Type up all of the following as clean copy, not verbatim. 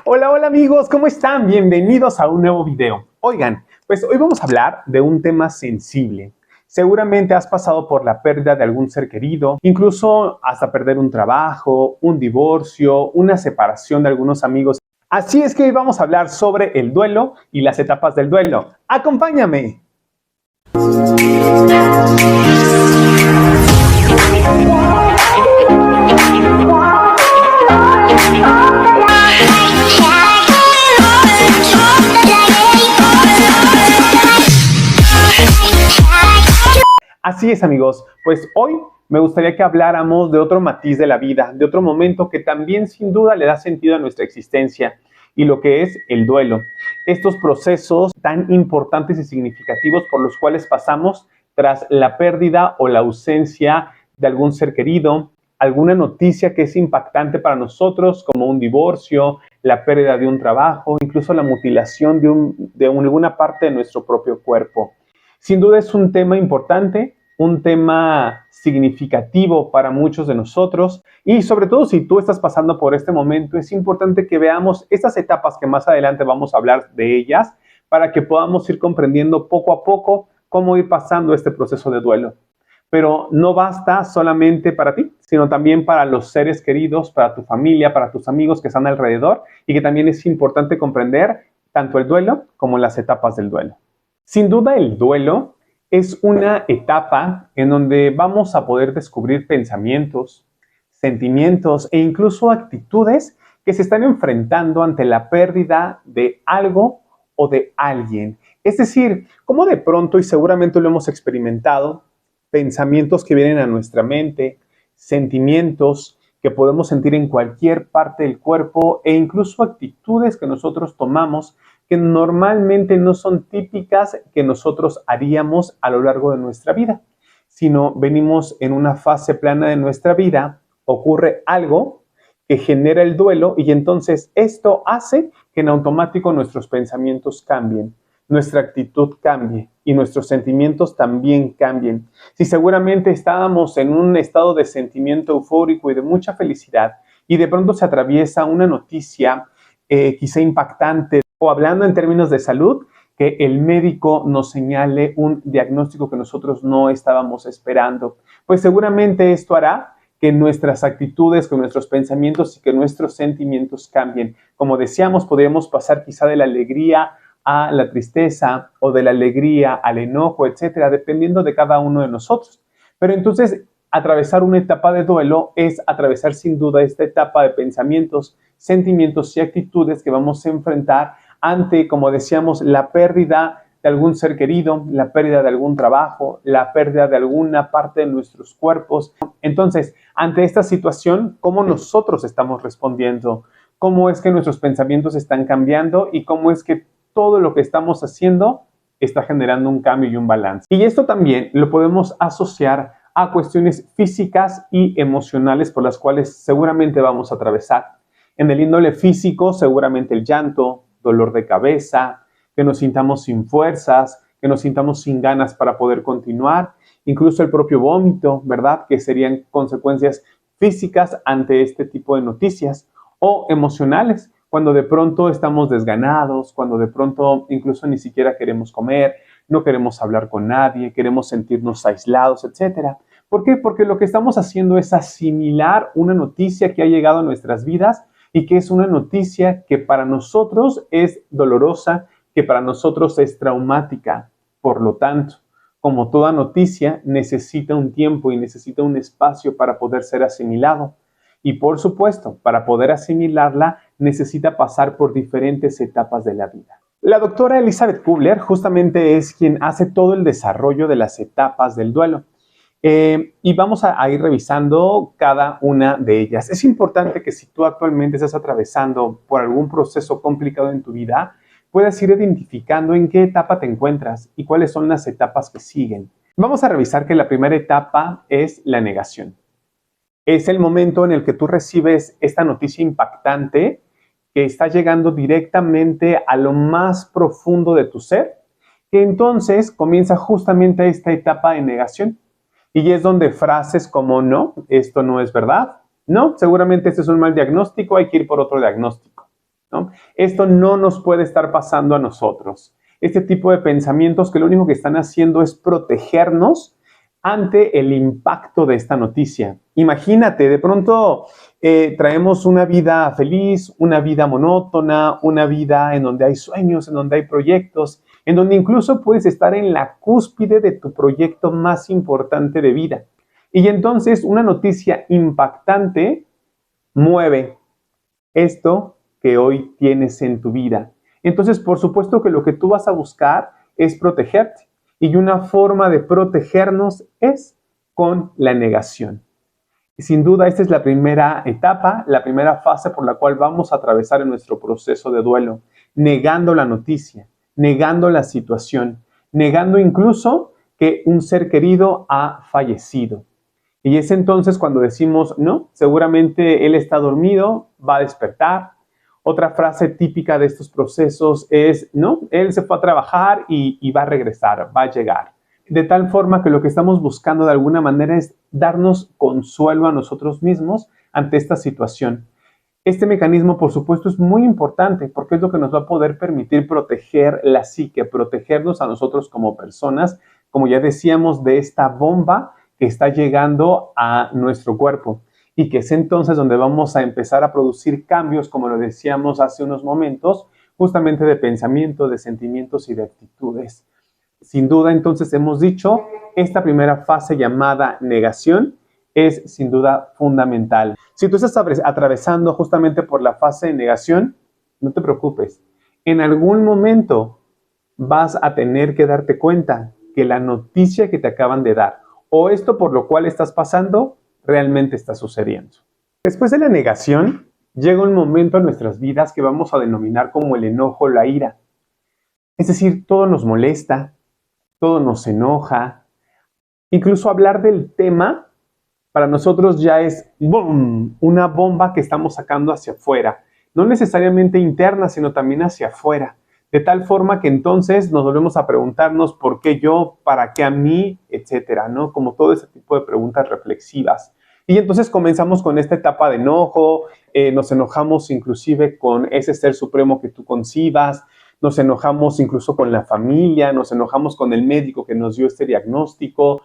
Hola, hola amigos, ¿cómo están? Bienvenidos a un nuevo video. Oigan, pues hoy vamos a hablar de un tema sensible. Seguramente has pasado por la pérdida de algún ser querido, incluso hasta perder un trabajo, un divorcio, una separación de algunos amigos. Así es que hoy vamos a hablar sobre el duelo y las etapas del duelo. ¡Acompáñame! Así es, amigos, pues hoy me gustaría que habláramos de otro matiz de la vida, de otro momento que también sin duda le da sentido a nuestra existencia y lo que es el duelo. Estos procesos tan importantes y significativos por los cuales pasamos tras la pérdida o la ausencia de algún ser querido, alguna noticia que es impactante para nosotros, como un divorcio, la pérdida de un trabajo, incluso la mutilación de alguna parte de nuestro propio cuerpo. Sin duda es un tema importante, un tema significativo para muchos de nosotros y sobre todo si tú estás pasando por este momento, es importante que veamos estas etapas que más adelante vamos a hablar de ellas para que podamos ir comprendiendo poco a poco cómo ir pasando este proceso de duelo. Pero no basta solamente para ti, sino también para los seres queridos, para tu familia, para tus amigos que están alrededor y que también es importante comprender tanto el duelo como las etapas del duelo. Sin duda el duelo es una etapa en donde vamos a poder descubrir pensamientos, sentimientos e incluso actitudes que se están enfrentando ante la pérdida de algo o de alguien. Es decir, cómo de pronto, y seguramente lo hemos experimentado, pensamientos que vienen a nuestra mente, sentimientos que podemos sentir en cualquier parte del cuerpo e incluso actitudes que nosotros tomamos que normalmente no son típicas que nosotros haríamos a lo largo de nuestra vida, sino venimos en una fase plana de nuestra vida, ocurre algo que genera el duelo y entonces esto hace que en automático nuestros pensamientos cambien, nuestra actitud cambie y nuestros sentimientos también cambien. Si seguramente estábamos en un estado de sentimiento eufórico y de mucha felicidad y de pronto se atraviesa una noticia quizá impactante, o hablando en términos de salud, que el médico nos señale un diagnóstico que nosotros no estábamos esperando. Pues seguramente esto hará que nuestras actitudes, que nuestros pensamientos y que nuestros sentimientos cambien. Como decíamos, podríamos pasar quizá de la alegría a la tristeza o de la alegría al enojo, etcétera, dependiendo de cada uno de nosotros. Pero entonces, atravesar una etapa de duelo es atravesar sin duda esta etapa de pensamientos, sentimientos y actitudes que vamos a enfrentar ante, como decíamos, la pérdida de algún ser querido, la pérdida de algún trabajo, la pérdida de alguna parte de nuestros cuerpos. Entonces, ante esta situación, ¿cómo nosotros estamos respondiendo? ¿Cómo es que nuestros pensamientos están cambiando? ¿Y cómo es que todo lo que estamos haciendo está generando un cambio y un balance? Y esto también lo podemos asociar a cuestiones físicas y emocionales por las cuales seguramente vamos a atravesar. En el índole físico, seguramente el llanto, dolor de cabeza, que nos sintamos sin fuerzas, que nos sintamos sin ganas para poder continuar, incluso el propio vómito, ¿verdad? Que serían consecuencias físicas ante este tipo de noticias, o emocionales, cuando de pronto estamos desganados, cuando de pronto incluso ni siquiera queremos comer, no queremos hablar con nadie, queremos sentirnos aislados, etc. ¿Por qué? Porque lo que estamos haciendo es asimilar una noticia que ha llegado a nuestras vidas y que es una noticia que para nosotros es dolorosa, que para nosotros es traumática. Por lo tanto, como toda noticia, necesita un tiempo y necesita un espacio para poder ser asimilado. Y por supuesto, para poder asimilarla, necesita pasar por diferentes etapas de la vida. La doctora Elizabeth Kubler justamente es quien hace todo el desarrollo de las etapas del duelo. Y vamos a ir revisando cada una de ellas. Es importante que si tú actualmente estás atravesando por algún proceso complicado en tu vida, puedas ir identificando en qué etapa te encuentras y cuáles son las etapas que siguen. Vamos a revisar que la primera etapa es la negación. Es el momento en el que tú recibes esta noticia impactante que está llegando directamente a lo más profundo de tu ser, que entonces comienza justamente esta etapa de negación. Y es donde frases como no, esto no es verdad, no, seguramente este es un mal diagnóstico, hay que ir por otro diagnóstico, ¿no? Esto no nos puede estar pasando a nosotros. Este tipo de pensamientos que lo único que están haciendo es protegernos ante el impacto de esta noticia. Imagínate, de pronto traemos una vida feliz, una vida monótona, una vida en donde hay sueños, en donde hay proyectos, en donde incluso puedes estar en la cúspide de tu proyecto más importante de vida. Y entonces una noticia impactante mueve esto que hoy tienes en tu vida. Entonces, por supuesto que lo que tú vas a buscar es protegerte. Y una forma de protegernos es con la negación. Y sin duda, esta es la primera etapa, la primera fase por la cual vamos a atravesar en nuestro proceso de duelo, negando la noticia, negando la situación, negando incluso que un ser querido ha fallecido. Y es entonces cuando decimos, no, seguramente él está dormido, va a despertar. Otra frase típica de estos procesos es, no, él se fue a trabajar y va a regresar, va a llegar. De tal forma que lo que estamos buscando de alguna manera es darnos consuelo a nosotros mismos ante esta situación. Este mecanismo, por supuesto, es muy importante porque es lo que nos va a poder permitir proteger la psique, protegernos a nosotros como personas, como ya decíamos, de esta bomba que está llegando a nuestro cuerpo y que es entonces donde vamos a empezar a producir cambios, como lo decíamos hace unos momentos, justamente de pensamiento, de sentimientos y de actitudes. Sin duda, entonces, hemos dicho, esta primera fase llamada negación es sin duda fundamental. Si tú estás atravesando justamente por la fase de negación, no te preocupes. En algún momento vas a tener que darte cuenta que la noticia que te acaban de dar o esto por lo cual estás pasando realmente está sucediendo. Después de la negación, llega un momento en nuestras vidas que vamos a denominar como el enojo, la ira. Es decir, todo nos molesta, todo nos enoja. Incluso hablar del tema para nosotros ya es ¡boom!, una bomba que estamos sacando hacia afuera. No necesariamente interna, sino también hacia afuera. De tal forma que entonces nos volvemos a preguntarnos por qué yo, para qué a mí, etcétera, ¿no? Como todo ese tipo de preguntas reflexivas. Y entonces comenzamos con esta etapa de enojo, nos enojamos inclusive con ese ser supremo que tú concibas, nos enojamos incluso con la familia, nos enojamos con el médico que nos dio este diagnóstico.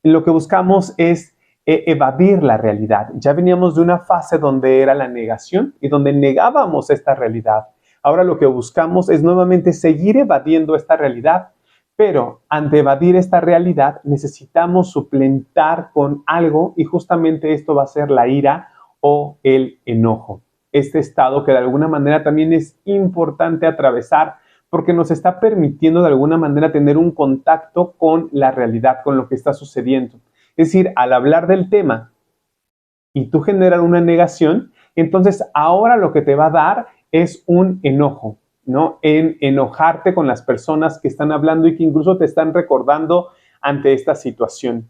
Lo que buscamos es evadir la realidad. Ya veníamos de una fase donde era la negación y donde negábamos esta realidad. Ahora lo que buscamos es nuevamente seguir evadiendo esta realidad, pero ante evadir esta realidad necesitamos suplentar con algo y justamente esto va a ser la ira o el enojo. Este estado que de alguna manera también es importante atravesar porque nos está permitiendo de alguna manera tener un contacto con la realidad, con lo que está sucediendo. Es decir, al hablar del tema y tú generar una negación, entonces ahora lo que te va a dar es un enojo, ¿no? En enojarte con las personas que están hablando y que incluso te están recordando ante esta situación.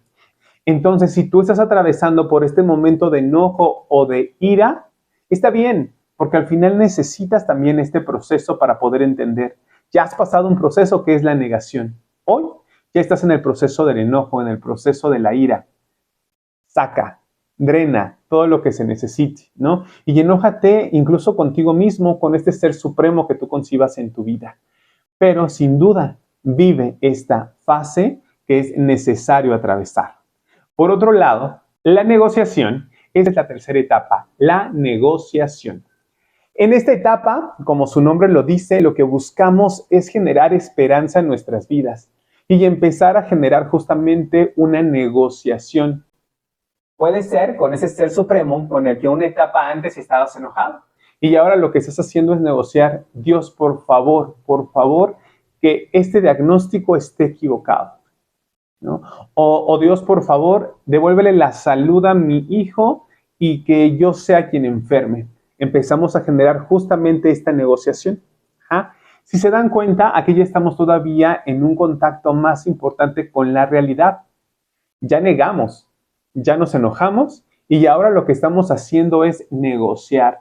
Entonces, si tú estás atravesando por este momento de enojo o de ira, está bien, porque al final necesitas también este proceso para poder entender. Ya has pasado un proceso que es la negación. Hoy ya estás en el proceso del enojo, en el proceso de la ira. Saca, drena todo lo que se necesite, ¿no? Y enójate incluso contigo mismo, con este ser supremo que tú concibas en tu vida. Pero sin duda, vive esta fase que es necesario atravesar. Por otro lado, la negociación es la tercera etapa, la negociación. En esta etapa, como su nombre lo dice, lo que buscamos es generar esperanza en nuestras vidas y empezar a generar justamente una negociación. Puede ser con ese ser supremo con el que una etapa antes estabas enojado. Y ahora lo que estás haciendo es negociar, Dios, por favor, que este diagnóstico esté equivocado, ¿no? O Dios, por favor, devuélvele la salud a mi hijo y que yo sea quien enferme. Empezamos a generar justamente esta negociación. ¿Ah? Si se dan cuenta, aquí ya estamos todavía en un contacto más importante con la realidad. Ya negamos, ya nos enojamos y ahora lo que estamos haciendo es negociar.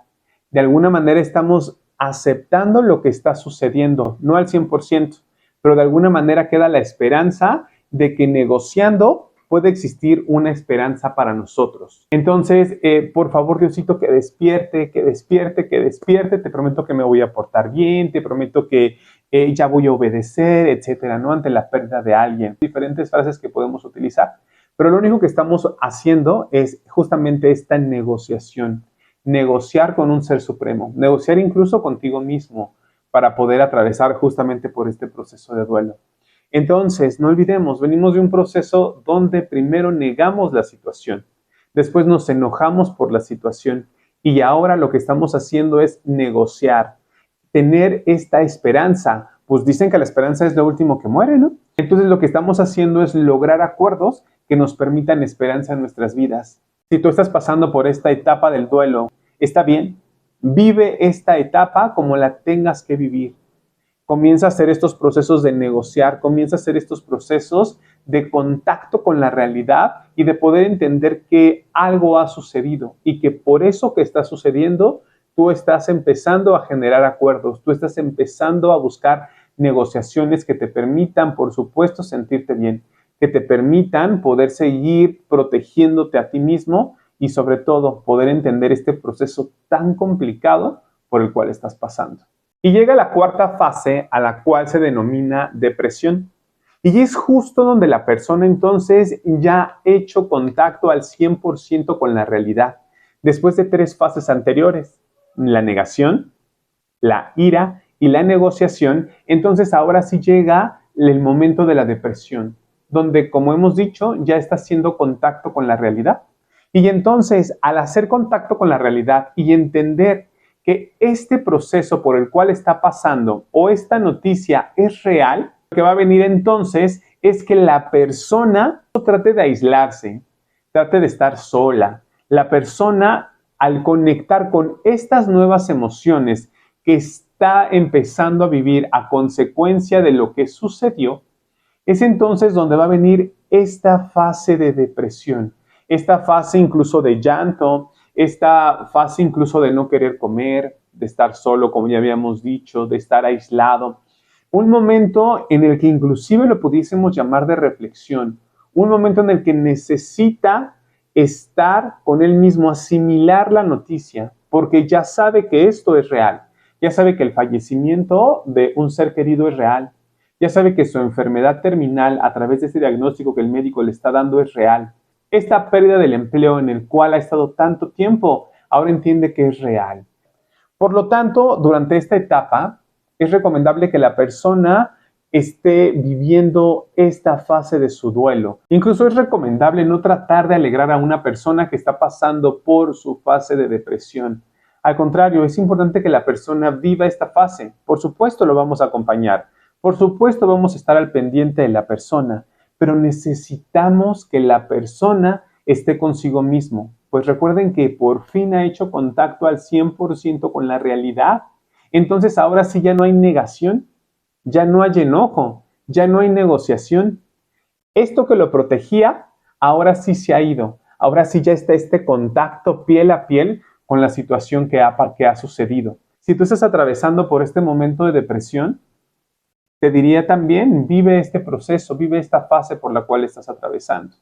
De alguna manera estamos aceptando lo que está sucediendo, no al 100%, pero de alguna manera queda la esperanza de que negociando puede existir una esperanza para nosotros. Entonces, por favor, Diosito, que despierte, que despierte, que despierte. Te prometo que me voy a portar bien, te prometo que ya voy a obedecer, etcétera, ¿no? Ante la pérdida de alguien. Diferentes frases que podemos utilizar. Pero lo único que estamos haciendo es justamente esta negociación. Negociar con un ser supremo. Negociar incluso contigo mismo para poder atravesar justamente por este proceso de duelo. Entonces, no olvidemos, venimos de un proceso donde primero negamos la situación, después nos enojamos por la situación y ahora lo que estamos haciendo es negociar, tener esta esperanza. Pues dicen que la esperanza es lo último que muere, ¿no? Entonces lo que estamos haciendo es lograr acuerdos que nos permitan esperanza en nuestras vidas. Si tú estás pasando por esta etapa del duelo, está bien, vive esta etapa como la tengas que vivir. Comienza a hacer estos procesos de negociar, comienza a hacer estos procesos de contacto con la realidad y de poder entender que algo ha sucedido y que por eso que está sucediendo, tú estás empezando a generar acuerdos, tú estás empezando a buscar negociaciones que te permitan, por supuesto, sentirte bien, que te permitan poder seguir protegiéndote a ti mismo y sobre todo poder entender este proceso tan complicado por el cual estás pasando. Y llega la cuarta fase a la cual se denomina depresión. Y es justo donde la persona entonces ya ha hecho contacto al 100% con la realidad. Después de 3 fases anteriores, la negación, la ira y la negociación, entonces ahora sí llega el momento de la depresión, donde, como hemos dicho, ya está haciendo contacto con la realidad. Y entonces, al hacer contacto con la realidad y entender que este proceso por el cual está pasando o esta noticia es real, lo que va a venir entonces es que la persona trate de aislarse, trate de estar sola. La persona, al conectar con estas nuevas emociones que está empezando a vivir a consecuencia de lo que sucedió, es entonces donde va a venir esta fase de depresión, esta fase incluso de llanto, esta fase incluso de no querer comer, de estar solo, como ya habíamos dicho, de estar aislado. Un momento en el que inclusive lo pudiésemos llamar de reflexión, un momento en el que necesita estar con él mismo, asimilar la noticia, porque ya sabe que esto es real, ya sabe que el fallecimiento de un ser querido es real, ya sabe que su enfermedad terminal a través de ese diagnóstico que el médico le está dando es real. Esta pérdida del empleo en el cual ha estado tanto tiempo, ahora entiende que es real. Por lo tanto, durante esta etapa, es recomendable que la persona esté viviendo esta fase de su duelo. Incluso es recomendable no tratar de alegrar a una persona que está pasando por su fase de depresión. Al contrario, es importante que la persona viva esta fase. Por supuesto, lo vamos a acompañar. Por supuesto, vamos a estar al pendiente de la persona, pero necesitamos que la persona esté consigo mismo. Pues recuerden que por fin ha hecho contacto al 100% con la realidad. Entonces ahora sí ya no hay negación, ya no hay enojo, ya no hay negociación. Esto que lo protegía, ahora sí se ha ido. Ahora sí ya está este contacto piel a piel con la situación que ha sucedido. Si tú estás atravesando por este momento de depresión, te diría también, vive este proceso, vive esta fase por la cual estás atravesando.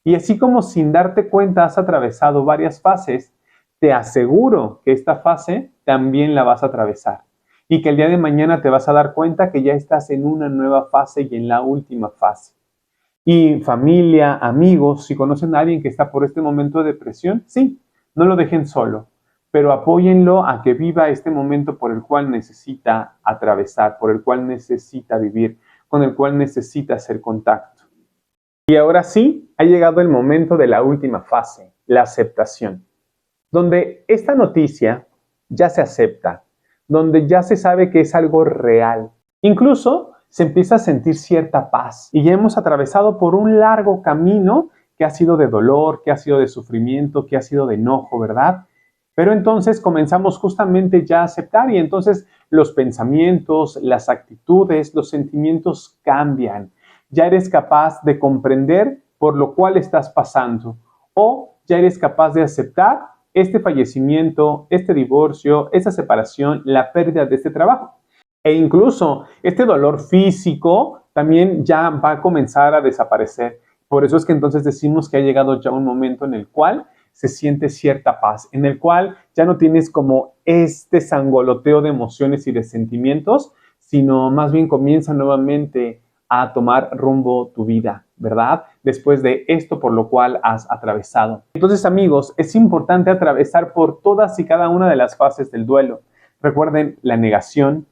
Y así como sin darte cuenta has atravesado varias fases, te aseguro que esta fase también la vas a atravesar. Y que el día de mañana te vas a dar cuenta que ya estás en una nueva fase y en la última fase. Y familia, amigos, si conocen a alguien que está por este momento de depresión, sí, no lo dejen solo, pero apóyenlo a que viva este momento por el cual necesita atravesar, por el cual necesita vivir, con el cual necesita hacer contacto. Y ahora sí, ha llegado el momento de la última fase, la aceptación, donde esta noticia ya se acepta, donde ya se sabe que es algo real. Incluso se empieza a sentir cierta paz y ya hemos atravesado por un largo camino que ha sido de dolor, que ha sido de sufrimiento, que ha sido de enojo, ¿verdad? Pero entonces comenzamos justamente ya a aceptar y entonces los pensamientos, las actitudes, los sentimientos cambian. Ya eres capaz de comprender por lo cual estás pasando o ya eres capaz de aceptar este fallecimiento, este divorcio, esta separación, la pérdida de este trabajo. E incluso este dolor físico también ya va a comenzar a desaparecer Por eso es que entonces decimos que ha llegado ya un momento en el cual se siente cierta paz, en el cual ya no tienes como este sangoloteo de emociones y de sentimientos, sino más bien comienza nuevamente a tomar rumbo tu vida, ¿verdad? Después de esto por lo cual has atravesado. Entonces, amigos, es importante atravesar por todas y cada una de las fases del duelo. Recuerden la negación,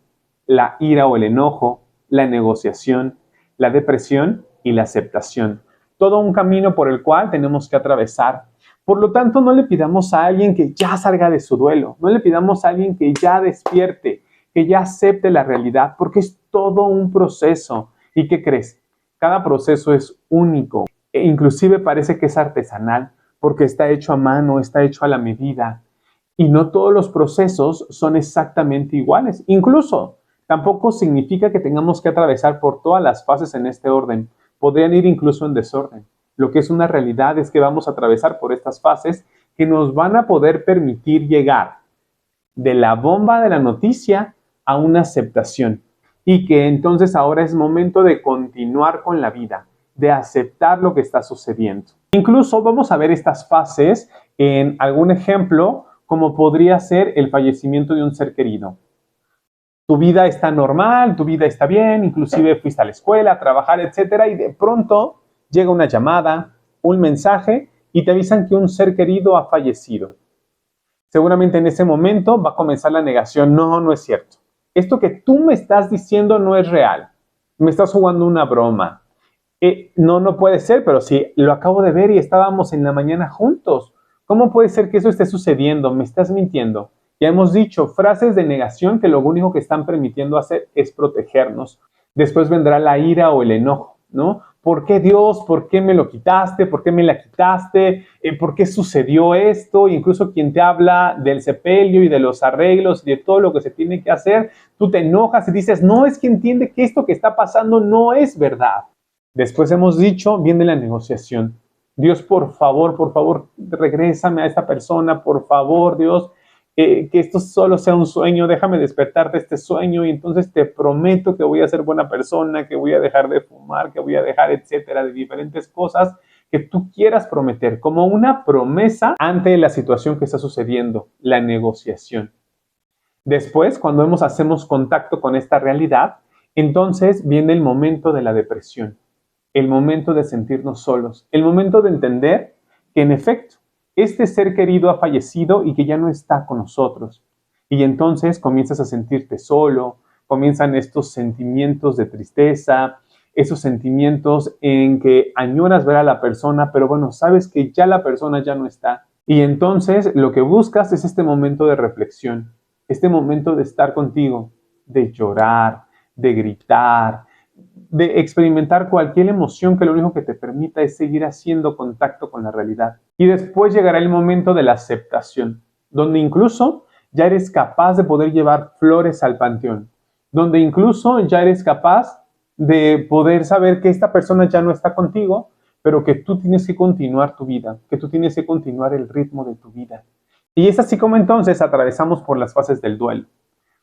la ira o el enojo, la negociación, la depresión y la aceptación. Todo un camino por el cual tenemos que atravesar. Por lo tanto, no le pidamos a alguien que ya salga de su duelo, no le pidamos a alguien que ya despierte, que ya acepte la realidad, porque es todo un proceso. ¿Y qué crees? Cada proceso es único e inclusive parece que es artesanal, porque está hecho a mano, está hecho a la medida. Y no todos los procesos son exactamente iguales. Incluso, tampoco significa que tengamos que atravesar por todas las fases en este orden. Podrían ir incluso en desorden. Lo que es una realidad es que vamos a atravesar por estas fases que nos van a poder permitir llegar de la bomba de la noticia a una aceptación. Y que entonces ahora es momento de continuar con la vida, de aceptar lo que está sucediendo. Incluso vamos a ver estas fases en algún ejemplo, como podría ser el fallecimiento de un ser querido. Tu vida está normal, tu vida está bien, inclusive fuiste a la escuela, a trabajar, etcétera, y de pronto llega una llamada, un mensaje y te avisan que un ser querido ha fallecido. Seguramente en ese momento va a comenzar la negación. No, no es cierto. Esto que tú me estás diciendo no es real. Me estás jugando una broma. No puede ser, pero sí, lo acabo de ver y estábamos en la mañana juntos. ¿Cómo puede ser que eso esté sucediendo? Me estás mintiendo. Ya hemos dicho frases de negación que lo único que están permitiendo hacer es protegernos. Después vendrá la ira o el enojo, ¿no? ¿Por qué Dios? ¿Por qué me lo quitaste? ¿Por qué me la quitaste? ¿Por qué sucedió esto? Incluso quien te habla del sepelio y de los arreglos y de todo lo que se tiene que hacer, tú te enojas y dices, no, es que entiende que esto que está pasando no es verdad. Después hemos dicho, viene la negociación. Dios, por favor, regrésame a esta persona, por favor, Dios, que esto solo sea un sueño, déjame despertar de este sueño y entonces te prometo que voy a ser buena persona, que voy a dejar de fumar, que voy a dejar, etcétera, de diferentes cosas que tú quieras prometer, como una promesa ante la situación que está sucediendo, la negociación. Después, cuando hacemos contacto con esta realidad, entonces viene el momento de la depresión, el momento de sentirnos solos, el momento de entender que en efecto, este ser querido ha fallecido y que ya no está con nosotros. Y entonces comienzas a sentirte solo, comienzan estos sentimientos de tristeza, esos sentimientos en que añoras ver a la persona, pero bueno, sabes que ya la persona ya no está. Y entonces lo que buscas es este momento de reflexión, este momento de estar contigo, de llorar, de gritar, de experimentar cualquier emoción que lo único que te permita es seguir haciendo contacto con la realidad. Y después llegará el momento de la aceptación, donde incluso ya eres capaz de poder llevar flores al panteón, donde incluso ya eres capaz de poder saber que esta persona ya no está contigo, pero que tú tienes que continuar tu vida, que tú tienes que continuar el ritmo de tu vida. Y es así como entonces atravesamos por las fases del duelo.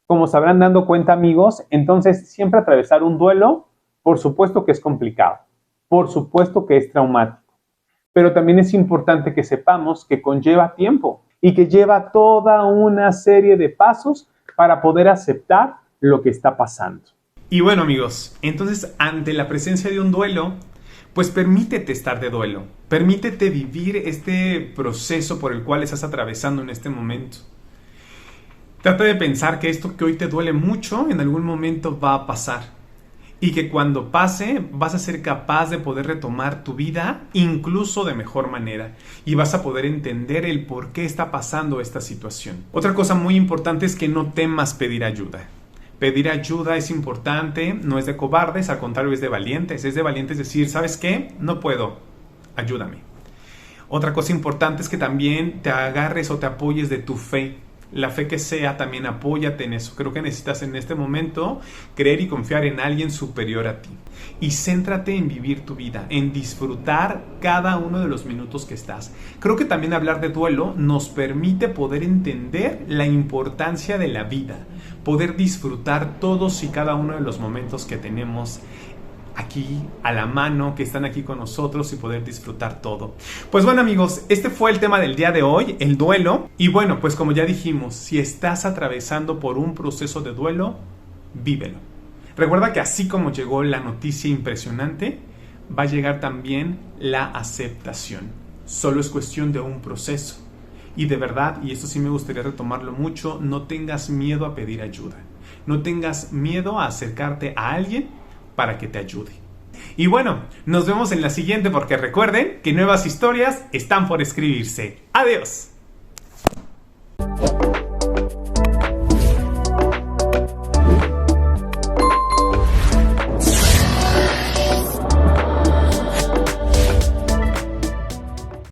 Como se habrán dado cuenta, amigos, entonces siempre atravesar un duelo, por supuesto que es complicado, por supuesto que es traumático, pero también es importante que sepamos que conlleva tiempo y que lleva toda una serie de pasos para poder aceptar lo que está pasando. Y bueno, amigos, entonces ante la presencia de un duelo, pues permítete estar de duelo, permítete vivir este proceso por el cual estás atravesando en este momento. Trata de pensar que esto que hoy te duele mucho en algún momento va a pasar. Y que cuando pase vas a ser capaz de poder retomar tu vida incluso de mejor manera. Y vas a poder entender el por qué está pasando esta situación. Otra cosa muy importante es que no temas pedir ayuda. Pedir ayuda es importante, no es de cobardes, al contrario es de valientes. Es de valientes decir, ¿sabes qué? No puedo, ayúdame. Otra cosa importante es que también te agarres o te apoyes de tu fe. La fe que sea, también apóyate en eso. Creo que necesitas en este momento creer y confiar en alguien superior a ti. Y céntrate en vivir tu vida, en disfrutar cada uno de los minutos que estás. Creo que también hablar de duelo nos permite poder entender la importancia de la vida, poder disfrutar todos y cada uno de los momentos que tenemos aquí a la mano, que están aquí con nosotros y poder disfrutar todo. Pues bueno, amigos, este fue el tema del día de hoy, el duelo. Y bueno, pues como ya dijimos, si estás atravesando por un proceso de duelo, vívelo. Recuerda que así como llegó la noticia impresionante, va a llegar también la aceptación. Solo es cuestión de un proceso. Y de verdad, y esto sí me gustaría retomarlo mucho, no tengas miedo a pedir ayuda. No tengas miedo a acercarte a alguien para que te ayude. Y bueno, nos vemos en la siguiente, porque recuerden que nuevas historias están por escribirse. ¡Adiós!